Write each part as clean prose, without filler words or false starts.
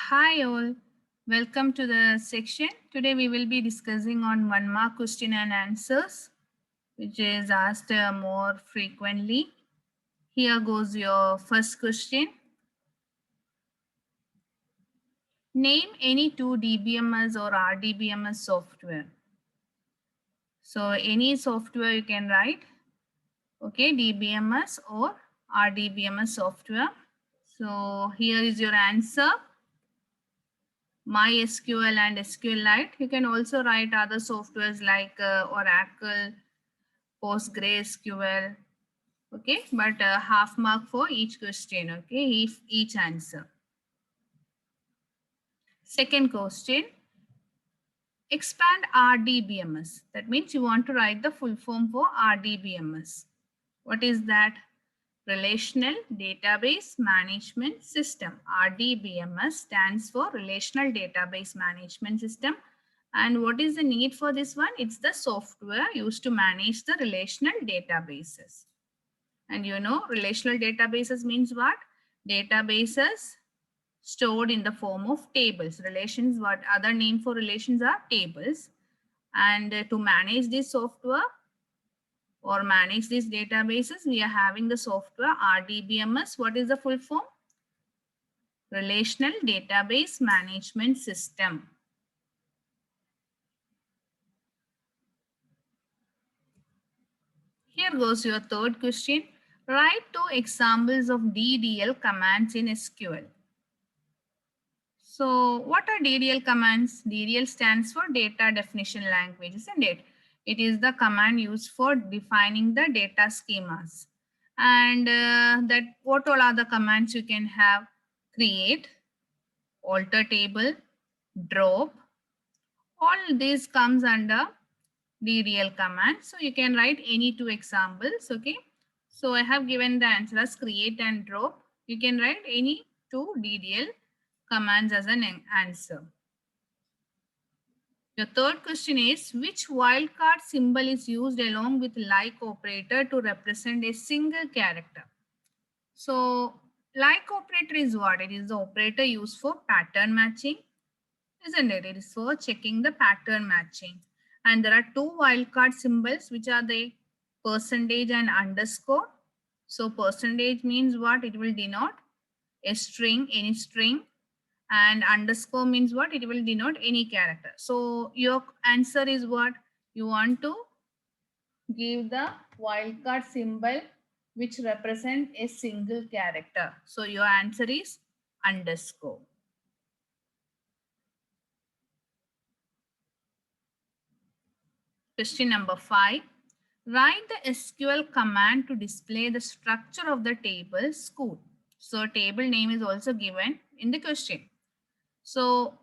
Hi all, welcome to the section. Today we will be discussing on 1 mark question and answers, which is asked more frequently. Here goes your first question. Name any two DBMS or RDBMS software. So any software you can write, okay, DBMS or RDBMS software. So here is your answer. MySQL and SQLite. You can also write other softwares like Oracle, PostgreSQL. Okay, but half mark for each question. Okay, if each answer. Second question. Expand RDBMS. That means you want to write the full form for RDBMS. What is that? Relational Database Management System. RDBMS stands for Relational Database Management System. And what is the need for this one? It's the software used to manage the relational databases. And you know, relational databases means what? Databases stored in the form of tables. Relations, what other name for relations are tables. And to manage this software, or manage these databases, we are having the software RDBMS. What is the full form? Relational Database Management System. Here goes your third question. Write two examples of DDL commands in SQL. So what are DDL commands? DDL stands for Data Definition Language, isn't it? It is the command used for defining the data schemas. And that what all are the commands you can have? Create, alter table, drop. All this comes under DDL command. So you can write any two examples. Okay. So I have given the answer as create and drop. You can write any two DDL commands as an answer. Your third question is, which wildcard symbol is used along with like operator to represent a single character? So like operator is what? It is the operator used for pattern matching, isn't it? It is for checking the pattern matching. And there are two wildcard symbols, which are the percentage and underscore. So percentage means what? It will denote a string, any string. And underscore means what? It will denote any character. So your answer is what? You want to give the wildcard symbol which represent a single character. So your answer is underscore. Question number 5. Write the SQL command to display the structure of the table school. So table name is also given in the question. So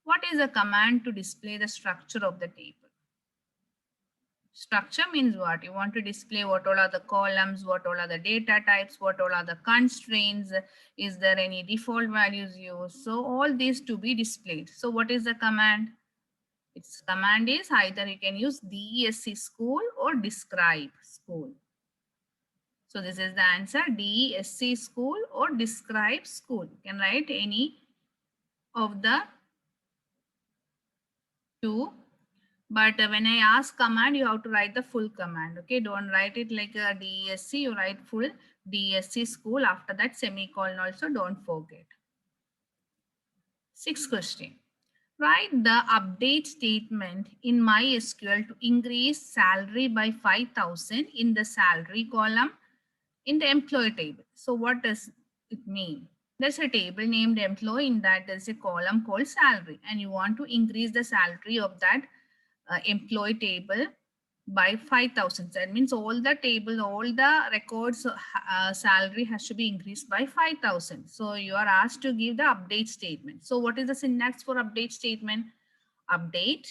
what is a command to display the structure of the table? Structure means what? You want to display what all are the columns, what all are the data types, what all are the constraints, is there any default values used? So all these to be displayed. So what is the command? Its command is either you can use DESC school or describe school. So this is the answer, DESC school or describe school. You can write any of the two. But when I ask command, you have to write the full command. Okay, don't write it like a DESC. You write full DESC school. After that, semicolon also don't forget. Sixth question. Write the update statement in MySQL to increase salary by 5,000 in the salary column in the employee table. So what does it mean? There's a table named employee. In that there's a column called salary, and you want to increase the salary of that employee table by 5,000. That means all the table, all the records salary has to be increased by 5,000. So you are asked to give the update statement. So what is the syntax for update statement? Update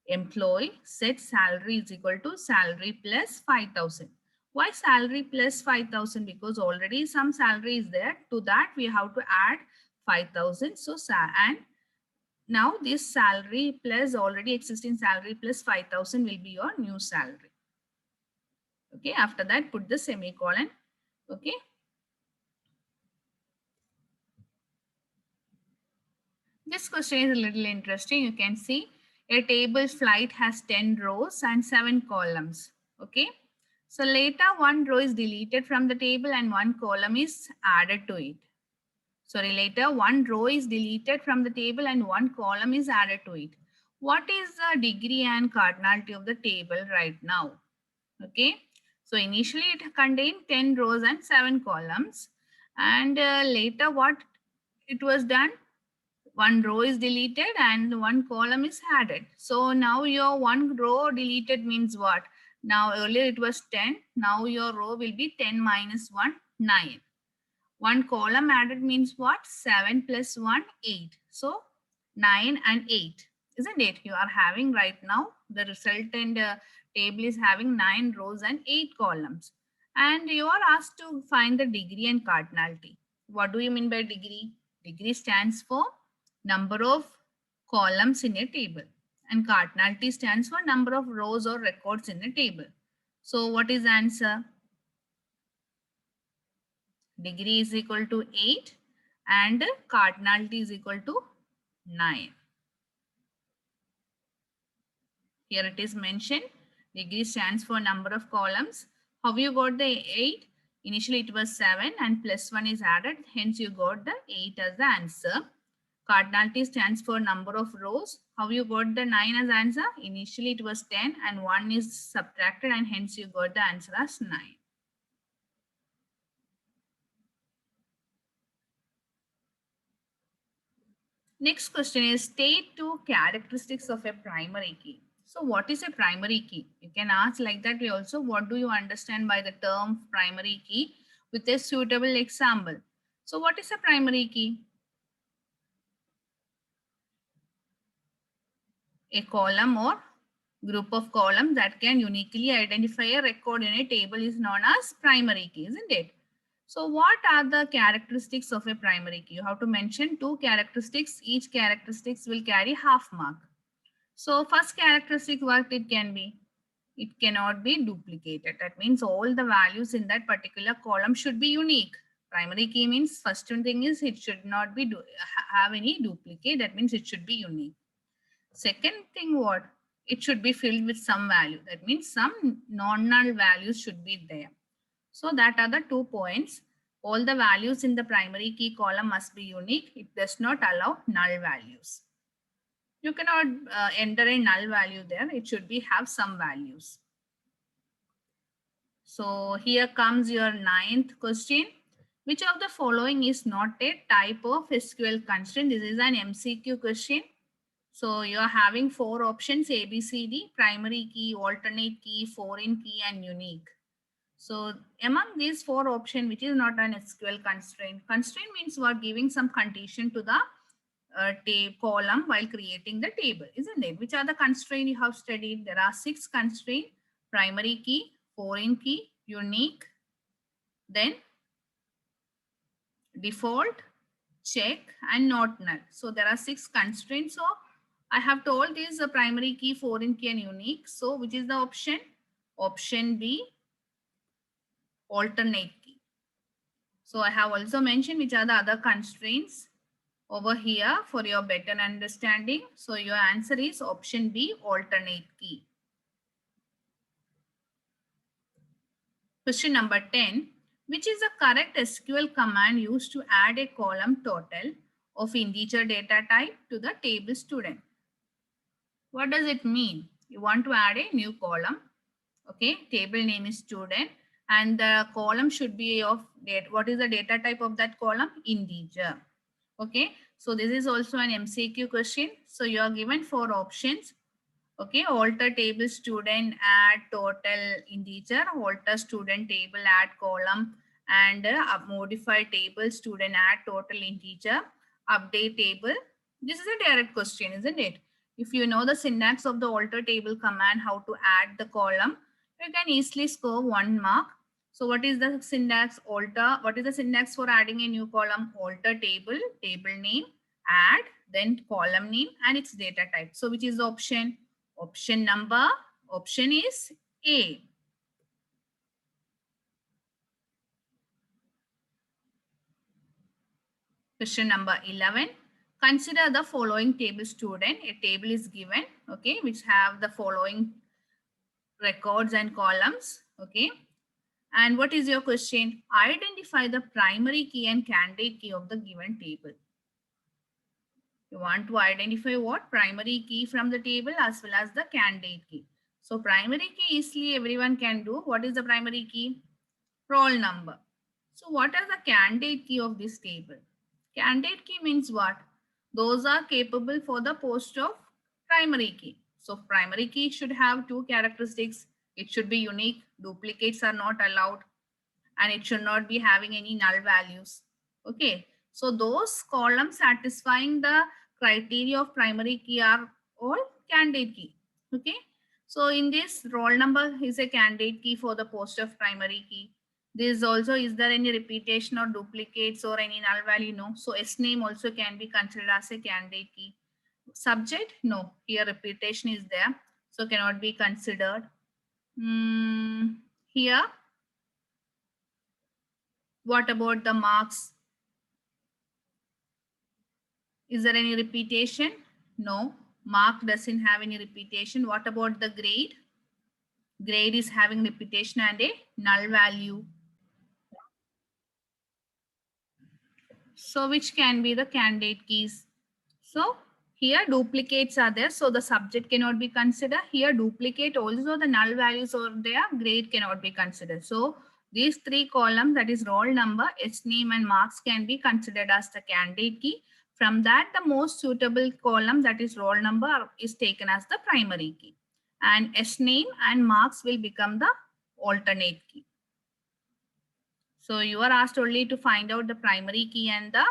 employee set salary is equal to salary plus 5,000. Why salary plus 5,000? Because already some salary is there. To that we have to add 5,000. So and now this salary plus already existing salary plus 5,000 will be your new salary. Okay, after that put the semicolon. Okay. This question is a little interesting. You can see a table flight has 10 rows and 7 columns. Okay. So later one row is deleted from the table and one column is added to it. Sorry, later one row is deleted from the table and one column is added to it. What is the degree and cardinality of the table right now? Okay. So initially it contained 10 rows and 7 columns. And later what it was done? One row is deleted and one column is added. So now your one row deleted means what? Now earlier it was 10. Now your row will be 10 minus 1, 9. One column added means what? 7 plus 1, 8. So 9 and 8. Isn't it? You are having right now the resultant table is having 9 rows and 8 columns. And you are asked to find the degree and cardinality. What do you mean by degree? Degree stands for number of columns in a table. And cardinality stands for number of rows or records in a table. So what is the answer? Degree is equal to 8 and cardinality is equal to 9. Here it is mentioned. Degree stands for number of columns. How you got the 8? Initially it was 7 and plus 1 is added. Hence you got the 8 as the answer. Cardinality stands for number of rows. How you got the 9 as answer? Initially it was 10 and 1 is subtracted and hence you got the answer as 9. Next question is state two characteristics of a primary key. So what is a primary key? You can ask like that way also. What do you understand by the term primary key with a suitable example? So what is a primary key? A column or group of columns that can uniquely identify a record in a table is known as primary key, isn't it? So what are the characteristics of a primary key? You have to mention two characteristics. Each characteristics will carry half mark. So first characteristic what it can be? It cannot be duplicated. That means all the values in that particular column should be unique. Primary key means first thing is it should not be have any duplicate. That means it should be unique. Second thing what? It should be filled with some value. That means some non-null values should be there. So that are the 2 points. All the values in the primary key column must be unique. It does not allow null values. You cannot enter a null value there. It should be have some values. So here comes your 9th question. Which of the following is not a type of SQL constraint? This is an MCQ question. So you are having 4 options A, B, C, D, primary key, alternate key, foreign key and unique. So among these 4 options, which is not an SQL constraint. Constraint means you are giving some condition to the column while creating the table, isn't it? Which are the constraints you have studied? There are 6 constraints: primary key, foreign key, unique, then default, check, and not null. So there are 6 constraints. So I have told this the primary key, foreign key, and unique. So which is the option? Option B, alternate key. So I have also mentioned which are the other constraints over here for your better understanding. So your answer is option B, alternate key. Question number 10. Which is the correct SQL command used to add a column total of integer data type to the table student? What does it mean? You want to add a new column. Okay, table name is student and the column should be of date. What is the data type of that column? Integer. Okay, so this is also an MCQ question. So you are given 4 options. Okay, alter table student, add total integer, alter student table, add column, and modify table student, add total integer, update table. This is a direct question, isn't it? If you know the syntax of the alter table command, how to add the column, you can easily score 1 mark. So what is the syntax? Alter. What is the syntax for adding a new column? Alter table, table name, add, then column name and its data type. So which is the option? Option is A. Question number 11. Consider the following table, student. A table is given, okay, which have the following records and columns, okay. And what is your question? Identify the primary key and candidate key of the given table. You want to identify what? Primary key from the table as well as the candidate key. So primary key easily everyone can do. What is the primary key? Roll number. So what are the candidate key of this table? Candidate key means what? Those are capable for the post of primary key. So primary key should have two characteristics. It should be unique. Duplicates are not allowed. And it should not be having any null values. Okay. So those columns satisfying the criteria of primary key are all candidate key. Okay. So in this, roll number is a candidate key for the post of primary key. This also, is there any repetition or duplicates or any null value? No. So S name also can be considered as a candidate key. Subject? No. Here repetition is there. So cannot be considered. Here, what about the marks? Is there any repetition? No. Mark doesn't have any repetition. What about the grade? Grade is having repetition and a null value. So which can be the candidate keys? So here duplicates are there. So the subject cannot be considered. Here duplicate also, the null values or their grade cannot be considered. So these three columns, that is roll number, S name and marks, can be considered as the candidate key. From that, the most suitable column, that is roll number, is taken as the primary key. And S name and marks will become the alternate key. So you are asked only to find out the primary key and the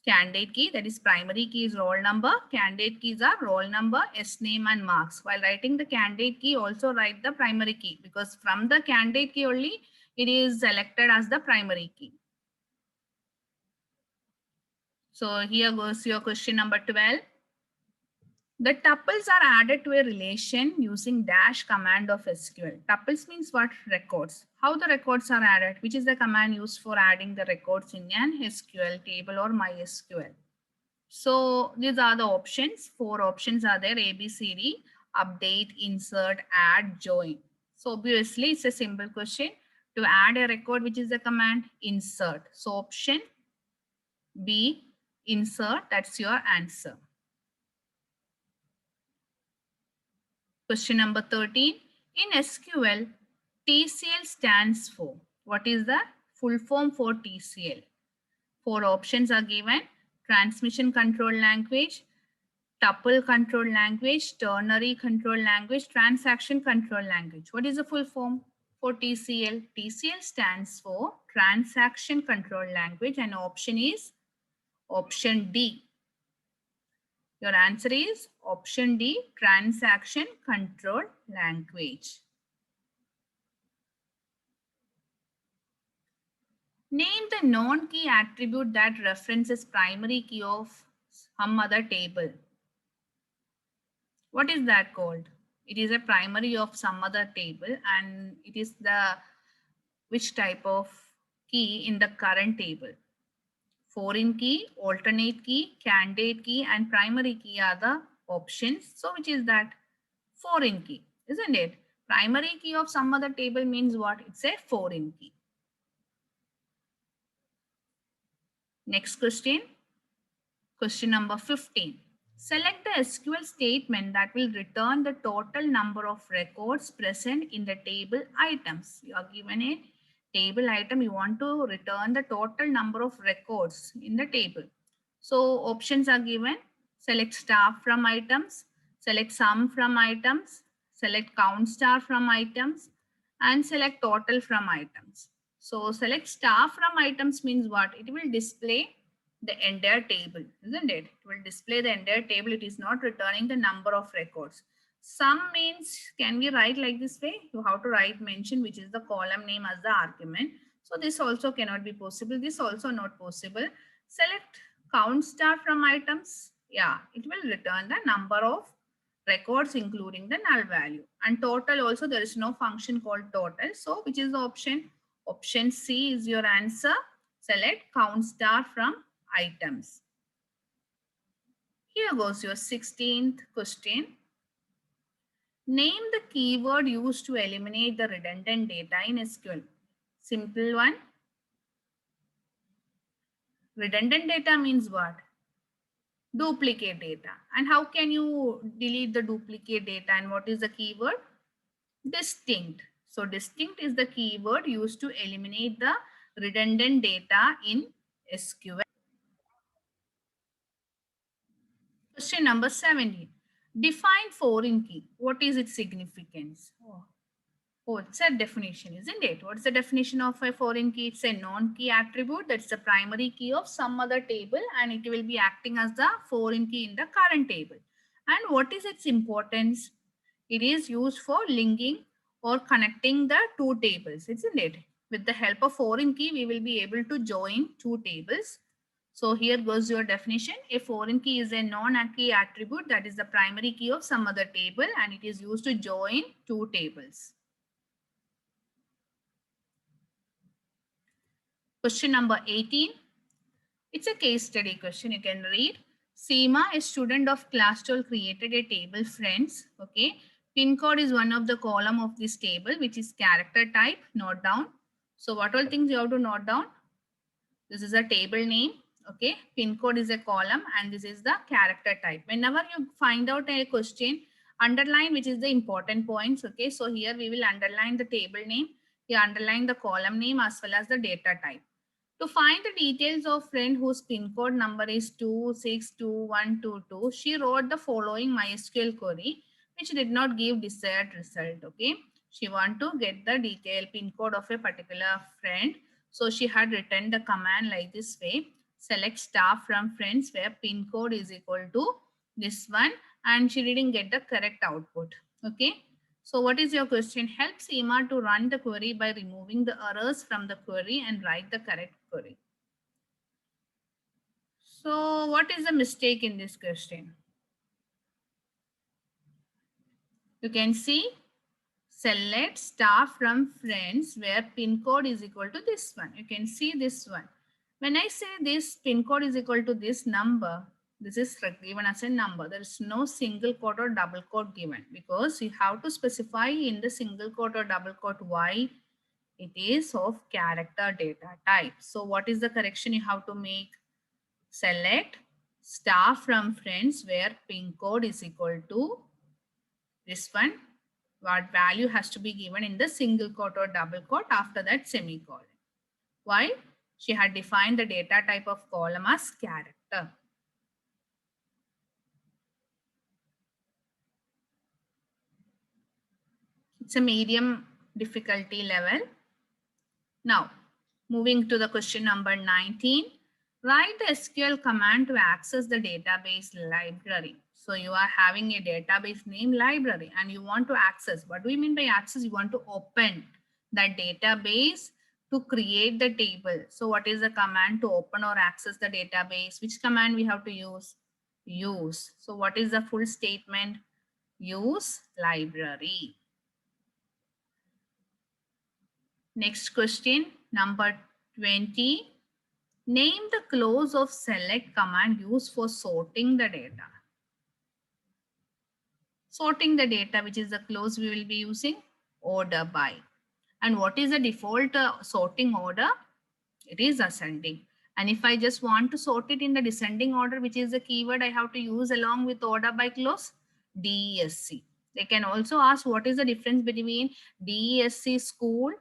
candidate key. That is, primary key is roll number, candidate keys are roll number, S name and marks. While writing the candidate key, also write the primary key, because from the candidate key only it is selected as the primary key. So here goes your question number 12. The tuples are added to a relation using dash command of SQL. Tuples means what? Records. How the records are added? Which is the command used for adding the records in an SQL table or MySQL? So these are the options. 4 options are there: A, B, C, D, update, insert, add, join. So obviously it's a simple question. To add a record, which is the command? Insert. So option B, insert, that's your answer. Question number 13. In SQL, TCL stands for, what is the full form for TCL? 4 options are given: transmission control language, tuple control language, ternary control language, transaction control language. What is the full form for TCL? TCL stands for transaction control language, and option is option D. Your answer is option D, transaction control language. Name the non-key attribute that references primary key of some other table. What is that called? It is a primary of some other table, and it is the which type of key in the current table. Foreign key, alternate key, candidate key, and primary key are the options. So which is that? Foreign key, isn't it? Primary key of some other table means what? It's a foreign key. Next question. Question number 15. Select the SQL statement that will return the total number of records present in the table items. You are given a table item. You want to return the total number of records in the table. So options are given. Select star from items, select sum from items, select count star from items, and select total from items. So select star from items means what? It will display the entire table, isn't it? It will display the entire table. It is not returning the number of records. Sum means, can we write like this way? You have to write mention, which is the column name, as the argument. So this also cannot be possible. This also not possible. Select count star from items. Yeah, it will return the number of records including the null value. And total also, there is no function called total. So which is the option? Option C is your answer. Select count star from items. Here goes your 16th question. Name the keyword used to eliminate the redundant data in SQL. Simple one. Redundant data means what? Duplicate data. And how can you delete the duplicate data, and what is the keyword? Distinct. So distinct is the keyword used to eliminate the redundant data in SQL. Question number 17. Define foreign key. What is its significance? Oh, it's a definition, isn't it? What's the definition of a foreign key? It's a non-key attribute. That's the primary key of some other table, and it will be acting as the foreign key in the current table. And what is its importance? It is used for linking or connecting the two tables, isn't it? With the help of foreign key, we will be able to join two tables. So here goes your definition. A foreign key is a non-key attribute that is the primary key of some other table, and it is used to join two tables. Question number 18. It's a case study question. You can read. Seema, a student of class 12, created a table friends. Okay. Pin code is one of the column of this table, which is character type. Note down. So what all things you have to note down? This is a table name. Okay. Pin code is a column, and this is the character type. Whenever you find out a question, underline which is the important points. Okay. So here we will underline the table name. Here underline the column name as well as the data type. To find the details of friend whose pin code number is 262122, she wrote the following MySQL query, which did not give desired result. Okay. She want to get the detailed pin code of a particular friend. So she had written the command like this way. Select star from friends where pin code is equal to this one, and she didn't get the correct output. Okay. So what is your question? Help Seema to run the query by removing the errors from the query and write the correct query. So what is the mistake in this question? You can see select star from friends where pin code is equal to this one. You can see this one. When I say this pin code is equal to this number, this is given as a number. There is no single quote or double quote given, because you have to specify in the single quote or double quote why it is of character data type. So what is the correction you have to make? Select star from friends where pin code is equal to this one. What value has to be given in the single quote or double quote, after that semicolon. Why? She had defined the data type of column as character. It's a medium difficulty level. Now, moving to the question number 19. Write the SQL command to access the database library. So you are having a database name library and you want to access. What do we mean by access? You want to open that database to create the table. So what is the command to open or access the database? Which command we have to use? Use. So what is the full statement? Use library. Next question, number 20. Name the clause of select command used for sorting the data. Sorting the data, which is the clause we will be using? Order by. And what is the default sorting order? It is ascending. And if I just want to sort it in the descending order, which is the keyword I have to use along with order by clause? DESC. They can also ask what is the difference between DESC school,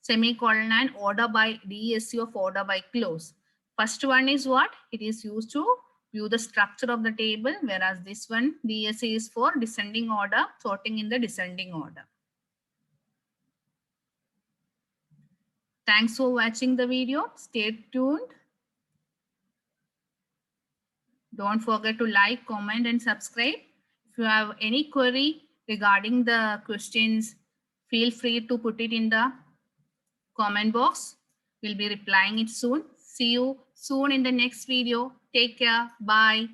semicolon, and order by DESC of order by clause. First one is what? It is used to view the structure of the table, whereas this one, DESC, is for descending order, sorting in the descending order. Thanks for watching the video. Stay tuned. Don't forget to like, comment, and subscribe. If you have any query regarding the questions, feel free to put it in the comment box. We'll be replying it soon. See you soon in the next video. Take care. Bye.